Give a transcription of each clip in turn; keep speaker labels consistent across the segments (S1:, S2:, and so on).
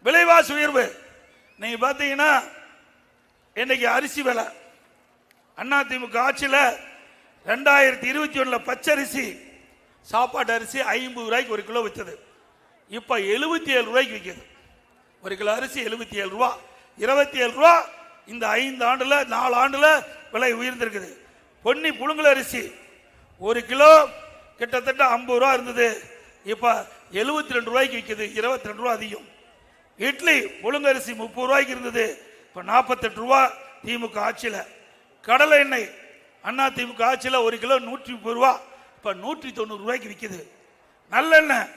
S1: விலைவாசி உயர்வு. நீங்க பாத்தீங்கன்னா இன்னைக்கு அரிசி விலை அதிமுக ஆட்சியில் 2021 பச்சரிசி சாப்பாட்டு அரிசி 50 ரூபாய்க்கு ஒரு கிலோ விற்றது. இப்ப 77 ரூபாய்க்கு விற்கிறது. ஒரு கிலோ அரிசி 77 ரூபா, 27 ரூபா. இந்த 5 ஆண்டுல 4 ஆண்டுல விலை உயர்ந்திருக்குது. பொன்னி புழுங்கல் அரிசி ஒரு கிலோ கிட்டத்தட்ட 50 ரூபா இருந்தது, இப்ப 72 ரூபாய்க்கு விற்குது, 22 ரூபா அதிகம். இட்லி புழுங்கரிசி 30 ரூபாய்க்கு இருந்தது, இப்ப 48 ரூபா திமுக ஆட்சியில். கடலை எண்ணெய் அதிமுக ஆட்சியில் ஒரு கிலோ 130 ரூபா, இப்ப 190 ரூபாய்க்கு விற்குது. நல்லெண்ணெய்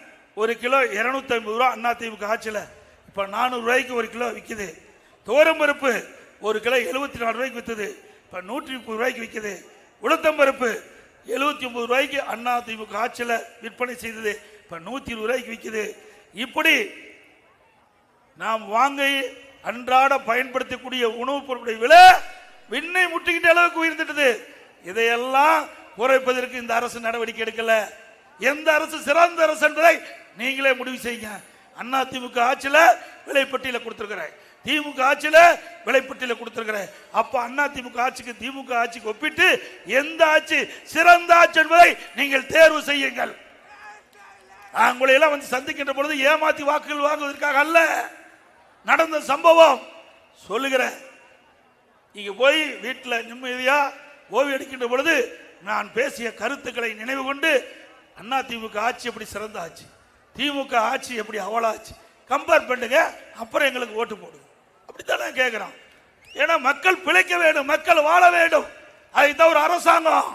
S1: ஒரு கிலோ 250 ரூபா அதிமுக ஆட்சியில், இப்ப 400 ரூபாய்க்கு ஒரு கிலோ விற்குது. துவரம்பருப்பு ஒரு கிலோ 74 ரூபாய்க்கு விற்றது, இப்ப 130 ரூபாய்க்கு விற்குது. உளுத்தம்பருப்பு 79 ரூபாய்க்கு அதிமுக ஆட்சியில் விற்பனை செய்தது, இப்ப 120 ரூபாய்க்கு விற்குது. இப்படி நாம் வாங்கி அன்றாட பயன்படுத்தக்கூடிய உணவுப் பொருட்களுடைய விலை விண்ணை முட்டிக்கிட்ட அளவுக்கு உயர்ந்துட்டது. இதையெல்லாம் குறைப்பதற்கு இந்த அரசு நடவடிக்கை எடுக்கல. எந்த அரசு சிறந்த அரசு என்பதை நீங்களே முடிவு செய்யுங்க. அதிமுக ஆட்சியில் விலைப்பட்டியல கொடுத்திருக்கிறேன், திமுக ஆட்சியில் விலைப்பட்டியல கொடுத்திருக்கிறேன். அப்ப அதிமுக ஆட்சிக்கு திமுக ஆட்சிக்கு ஒப்பிட்டு எந்த ஆட்சி சிறந்த ஆட்சி என்பதை நீங்கள் தேர்வு செய்யுங்கள். உங்களை எல்லாம் வந்து சந்திக்கின்ற பொழுது ஏமாத்தி வாக்குகள் வாங்குவதற்காக அல்ல, நடந்த சம்பவம் சொல்லுகிறேன். இங்க போய் வீட்டில் நிம்மதியா ஓய்வு எடுக்கின்ற பொழுது நான் பேசிய கருத்துக்களை நினைவு கொண்டு அதிமுக ஆட்சி எப்படி சிறந்த ஆட்சி, திமுக ஆட்சி எப்படி அவலாச்சு கம்பேர் பண்ணுங்க, அப்புறம் எங்களுக்கு ஓட்டு போடுங்க. அப்படித்தானே கேட்கிறோம். ஏன்னா மக்கள் பிழைக்க வேண்டும், மக்கள் வாழ வேண்டும். அதுதான் ஒரு அரசாங்கம்.